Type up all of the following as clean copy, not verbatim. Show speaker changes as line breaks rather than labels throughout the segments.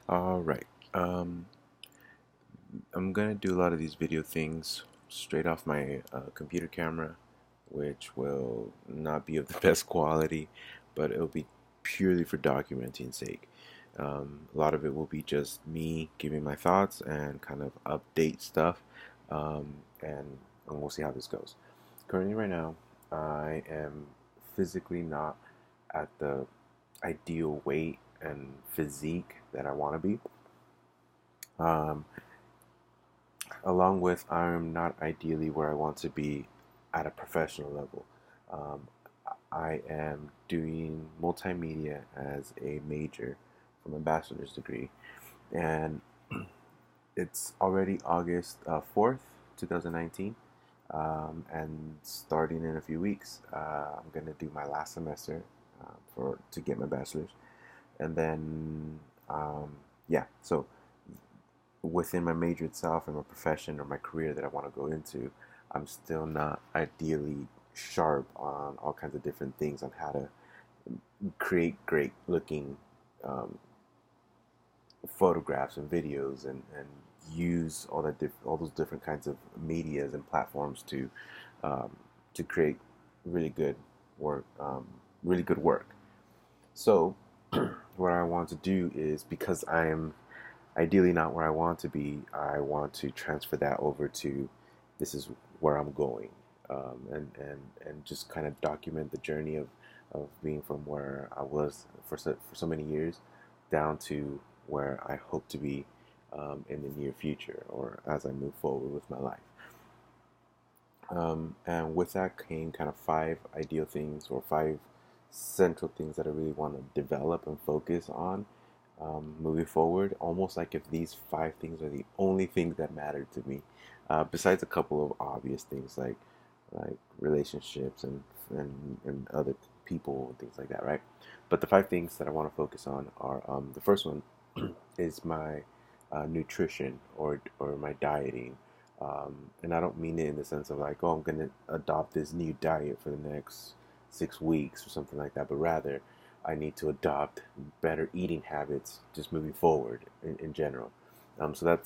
All right. Um, I'm gonna do a lot of these video things straight off my computer camera, which will not be of the best quality, but it'll be purely for documenting sake. A lot of it will be just me giving my thoughts and kind of update stuff, and we'll see how this goes. Currently, right now, I am physically not at the ideal weight and physique that I want to be. Um, Along with, I'm not ideally where I want to be at a professional level. Um, I am doing multimedia as a major for my bachelor's degree, and it's already August 4th, 2019. And starting in a few weeks, I'm going to do my last semester to get my bachelor's. And then, yeah, so within my major itself and my profession or my career that I want to go into, I'm still not ideally sharp on all kinds of different things on how to create great looking um, photographs and videos and use all those different kinds of medias and platforms um, to create really good work, really good work. So what I want to do is, because I am ideally not where I want to be, I want to transfer that over to this is where I'm going, and just kind of document the journey of being from where I was for so many years down to where I hope to be in the near future or as I move forward with my life. And with that came kind of five ideal things or five central things that I really want to develop and focus on moving forward. Almost like if these five things are the only things that matter to me, besides a couple of obvious things like relationships and other people and things like that, right? But the five things that I want to focus on are the first one is my nutrition or my dieting. And I don't mean it in the sense of like, oh, I'm going to adopt this new diet for the next 6 weeks or something like that, but rather I need to adopt better eating habits just moving forward in general. So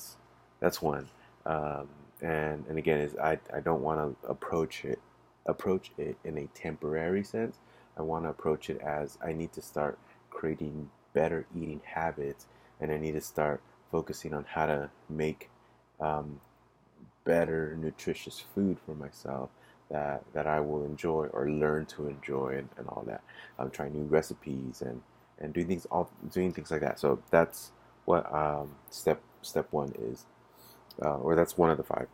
that's one. Um, and again, is I don't want to approach it in a temporary sense. I want to approach it as I need to start creating better eating habits, and I need to start focusing on how to make um, better nutritious food for myself that I will enjoy or learn to enjoy and all that. I'm trying new recipes and doing things like that. So that's what step one is, or that's one of the five.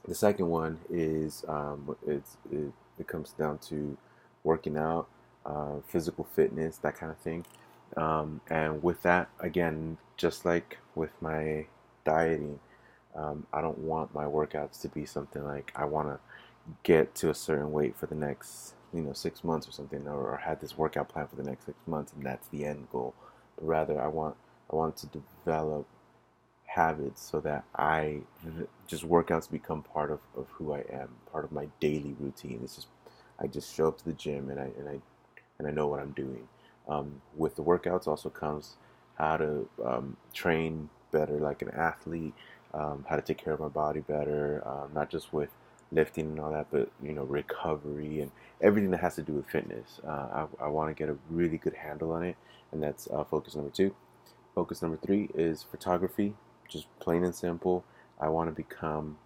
The second one is it comes down to working out, physical fitness, that kind of thing. And with that, again, just like with my dieting, I don't want my workouts to be something like I want to get to a certain weight for the next 6 months or something, or had this workout plan for the next 6 months, and that's the end goal. But rather, I want to develop habits so that just workouts become part of who I am, part of my daily routine. It's just I just show up to the gym and I know what I'm doing. With the workouts also comes how to train better like an athlete, how to take care of my body better, not just with lifting and all that, but recovery and everything that has to do with fitness. I want to get a really good handle on it, and that's focus number two. Focus number three is photography, just plain and simple. I want to become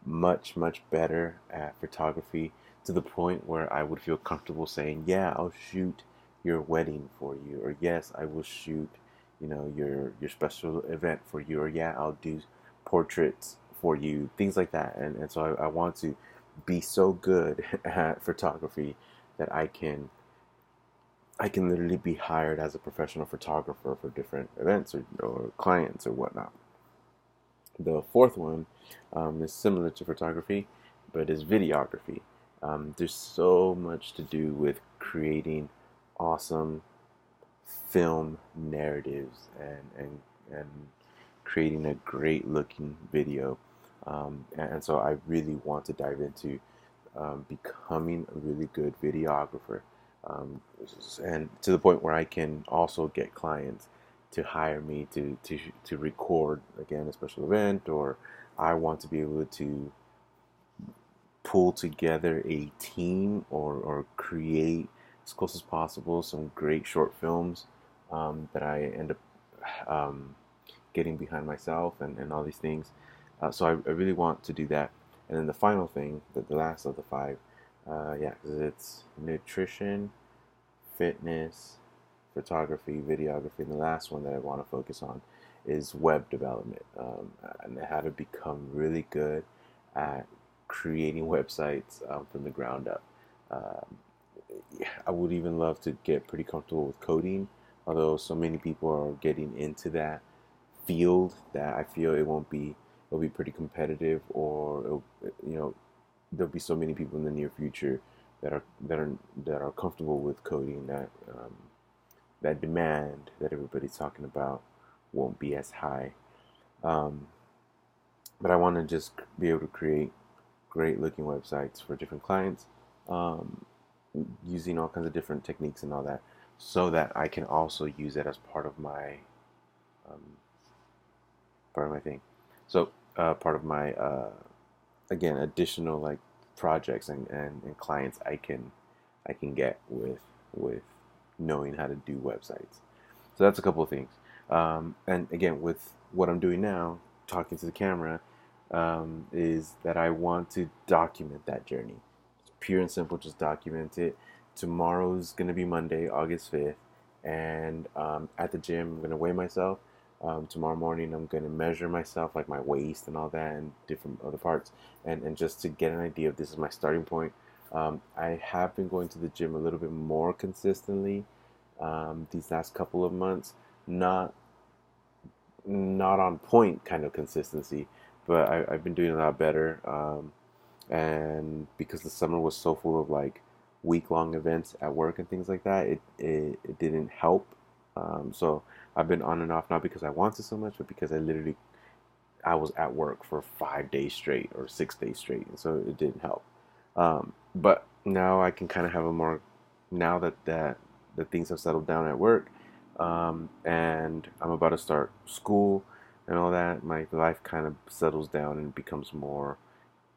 much better at photography to the point where I would feel comfortable saying, "Yeah, I'll shoot your wedding for you," or "Yes, I will shoot, your special event for you," or "Yeah, I'll do portraits for you," things like that. And so I want to be so good at photography that I can literally be hired as a professional photographer for different events or clients or whatnot. The fourth one is similar to photography, but is videography. There's so much to do with creating awesome film narratives and creating a great looking video. And so I really want to dive into becoming a really good videographer, um, and to the point where I can also get clients hire me to record again a special event, or I want to be able to pull together a team, or create as close as possible some great short films that I end up um, getting behind myself, and all these things. So I really want to do that. And then the final thing, the last of the five, yeah, because it's nutrition, fitness, photography, videography, and the last one that I want to focus on is web development, and how to become really good at creating websites from the ground up. Um, I would even love to get pretty comfortable with coding, although so many people are getting into that field that I feel it'll be pretty competitive, or there'll be so many people in the near future that are comfortable with coding that that demand that everybody's talking about won't be as high. Um, but I want to just be able to create great looking websites for different clients, um, using all kinds of different techniques and all that, so that I can also use it as um, part of my thing. So part of my again additional like projects and clients I can get with knowing how to do websites. So that's a couple of things. And again, with what I'm doing now, talking to the camera, is that I want to document that journey. It's pure and simple, just document it. Tomorrow's going to be Monday, August 5th, and at the gym, I'm going to weigh myself. Tomorrow morning, I'm going to measure myself, like my waist and all that, and different other parts, and just to get an idea of this is my starting point. I have been going to the gym a little bit more consistently these last couple of months. Not not on point kind of consistency, but I've been doing a lot better. And because the summer was so full of like week-long events at work and things like that, it didn't help. So I've been on and off, not because I wanted so much, but because I was at work for 5 days straight or 6 days straight, and so it didn't help. But now I can kind of have a more, now that things have settled down at work, and I'm about to start school and all that, my life kind of settles down and becomes more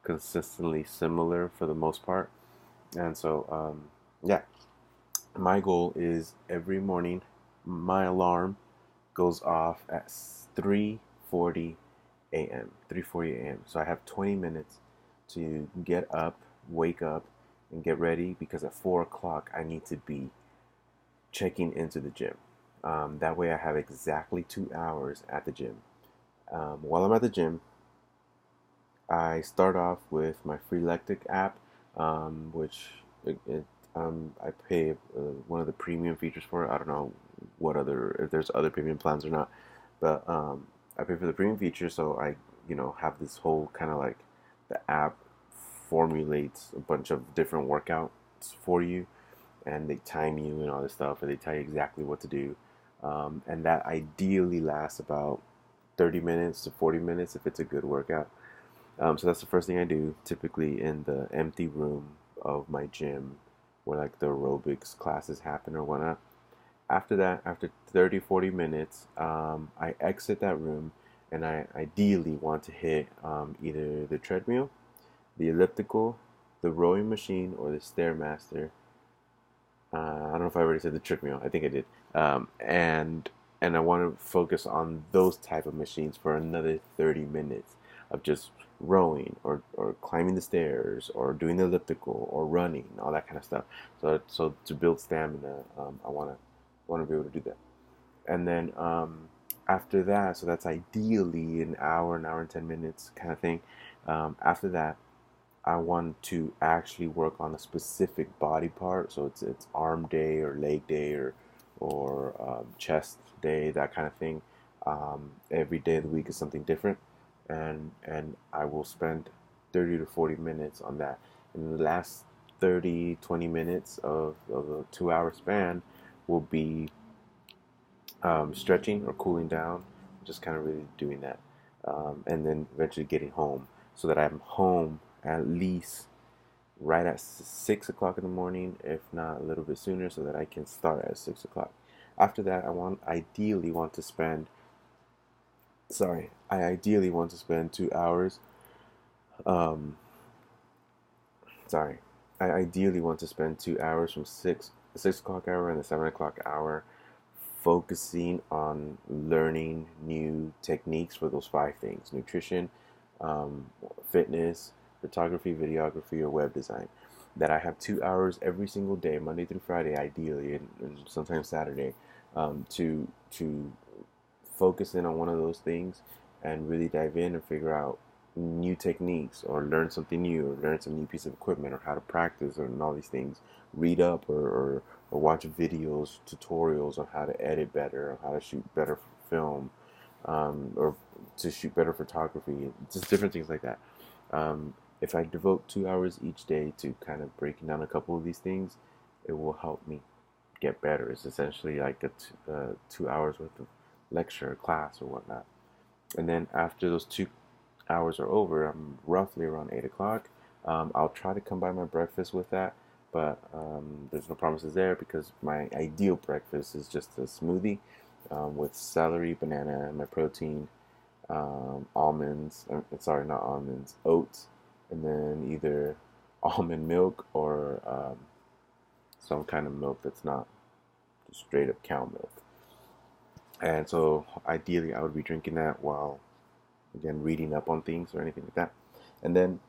consistently similar for the most part. And so, yeah, my goal is every morning my alarm goes off at 3:40 a.m. 3:40 a.m. So I have 20 minutes to get up, wake up, and get ready, because at 4 o'clock I need to be checking into the gym. That way I have exactly 2 hours at the gym. While I'm at the gym, I start off with my Free Lectic app, which I pay one of the premium features for it. I don't know if there's other premium plans or not, but I pay for the premium feature, so I have this whole kind of like, the app formulates a bunch of different workouts for you, and they time you and all this stuff, and they tell you exactly what to do, and that ideally lasts about 30 minutes to 40 minutes if it's a good workout. So that's the first thing I do, typically in the empty room of my gym where like the aerobics classes happen or whatnot. After that, after 30, 40 minutes, I exit that room, and I ideally want to hit either the treadmill, the elliptical, the rowing machine, or the Stairmaster. I don't know if I already said the treadmill. I think I did. And I want to focus on those type of machines for another 30 minutes of just rowing, or climbing the stairs, or doing the elliptical, or running, all that kind of stuff. So to build stamina, I want to be able to do that. And then after that, so that's ideally an hour and 10 minutes kind of thing. After that, I want to actually work on a specific body part. So it's arm day, or leg day, or chest day, that kind of thing. Every day of the week is something different, and I will spend 30 to 40 minutes on that. And the last 30, 20 minutes of a 2 hour span will be stretching or cooling down, just kind of really doing that, and then eventually getting home, so that I'm home at least right at 6 o'clock in the morning, if not a little bit sooner, so that I can start at 6 o'clock. After that, I ideally want to spend 2 hours. Um, sorry, I ideally want to spend 2 hours from the 6 o'clock hour and the 7 o'clock hour focusing on learning new techniques for those five things: nutrition, um, fitness, photography, videography, or web design. That I have 2 hours every single day, Monday through Friday, ideally, and sometimes Saturday, to focus in on one of those things and really dive in and figure out new techniques or learn something new or learn some new piece of equipment or how to practice and all these things. Read up or watch videos, tutorials on how to edit better, or how to shoot better film, or to shoot better photography, just different things like that. If I devote 2 hours each day to kind of breaking down a couple of these things, it will help me get better. It's essentially like 2 hours worth of lecture, class, or whatnot. And then after those 2 hours are over, I'm roughly around 8 o'clock. I'll try to combine my breakfast with that, but there's no promises there because my ideal breakfast is just a smoothie with celery, banana, my protein, almonds. Sorry, not almonds, oats, and then either almond milk or some kind of milk that's not just straight up cow milk. And so ideally, I would be drinking that while, again, reading up on things or anything like that. And then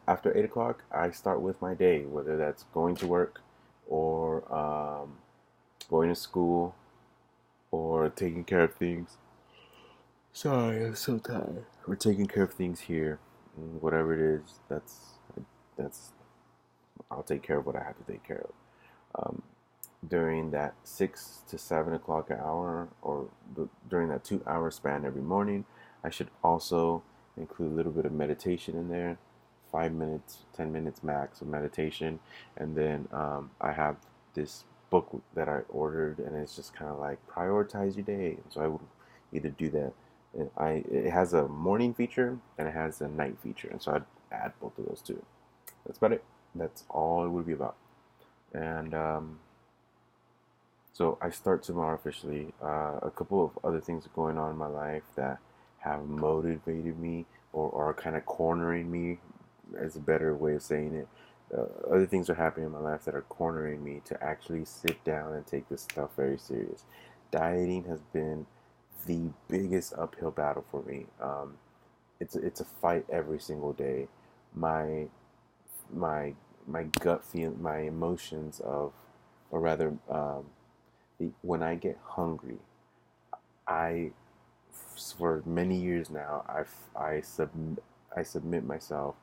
after 8 o'clock, I start with my day, whether that's going to work or going to school or taking care of things. Sorry, I'm so tired. We're taking care of things here. Whatever it is, that's I'll take care of what I have to take care of. Um, During that 6 to 7 o'clock hour, or during that 2 hour span every morning, I should also include a little bit of meditation in there, 5 minutes, 10 minutes max of meditation. And then I have this book that I ordered, and it's just kind of like prioritize your day. So I would either do that. It has a morning feature and it has a night feature, and so I'd add both of those two. That's about it. That's all it would be about. And so I start tomorrow officially. A couple of other things are going on in my life that have motivated me or are kind of cornering me, as a better way of saying it. Other things are happening in my life that are cornering me to actually sit down and take this stuff very serious. Dieting has been the biggest uphill battle for me. It's a fight every single day. My my my gut feel, my emotions of, or rather, when I get hungry, I, for many years now, I submit myself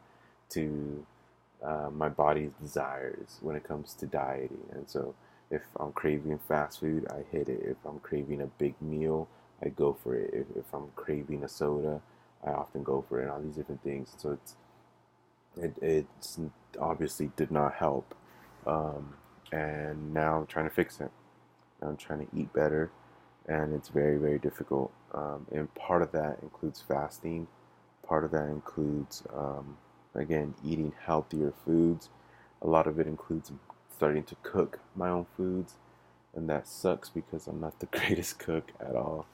to my body's desires when it comes to dieting. And so, if I'm craving fast food, I hit it. If I'm craving a big meal, I go for it. If I'm craving a soda, I often go for it. And all these different things. So it's obviously did not help. Um, and now I'm trying to fix it. I'm trying to eat better, and it's very, very difficult. And part of that includes fasting. Part of that includes, again, eating healthier foods. A lot of it includes starting to cook my own foods, and that sucks because I'm not the greatest cook at all.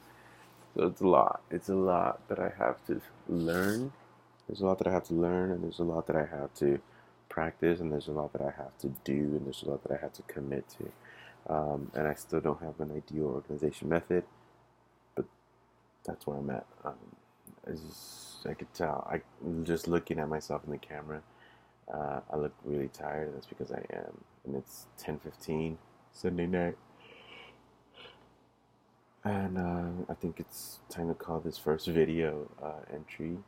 So it's a lot. It's a lot that I have to learn. There's a lot that I have to learn, and there's a lot that I have to practice, and there's a lot that I have to do, and there's a lot that I have to commit to. And I still don't have an ideal organization method, but that's where I'm at. I could tell. Just looking at myself in the camera, I look really tired, and that's because I am. And it's 10:15 Sunday night, and I think it's time to call this first video entry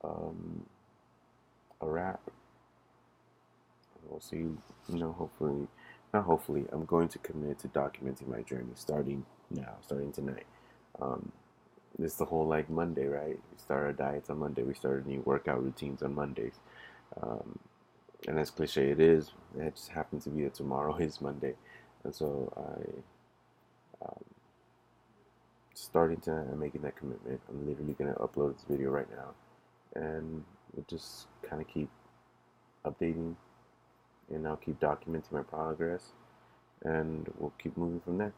um, a wrap. We'll see. Hopefully, not hopefully. I'm going to commit to documenting my journey starting now, starting tonight. Um, It's the whole like Monday, right? We start our diets on Monday. We start new workout routines on Mondays. Um, and as cliche it is, it just happens to be that tomorrow is Monday. And so um, starting to making that commitment. I'm literally going to upload this video right now. And we'll just kind of keep updating, and I'll keep documenting my progress. and we'll keep moving from there.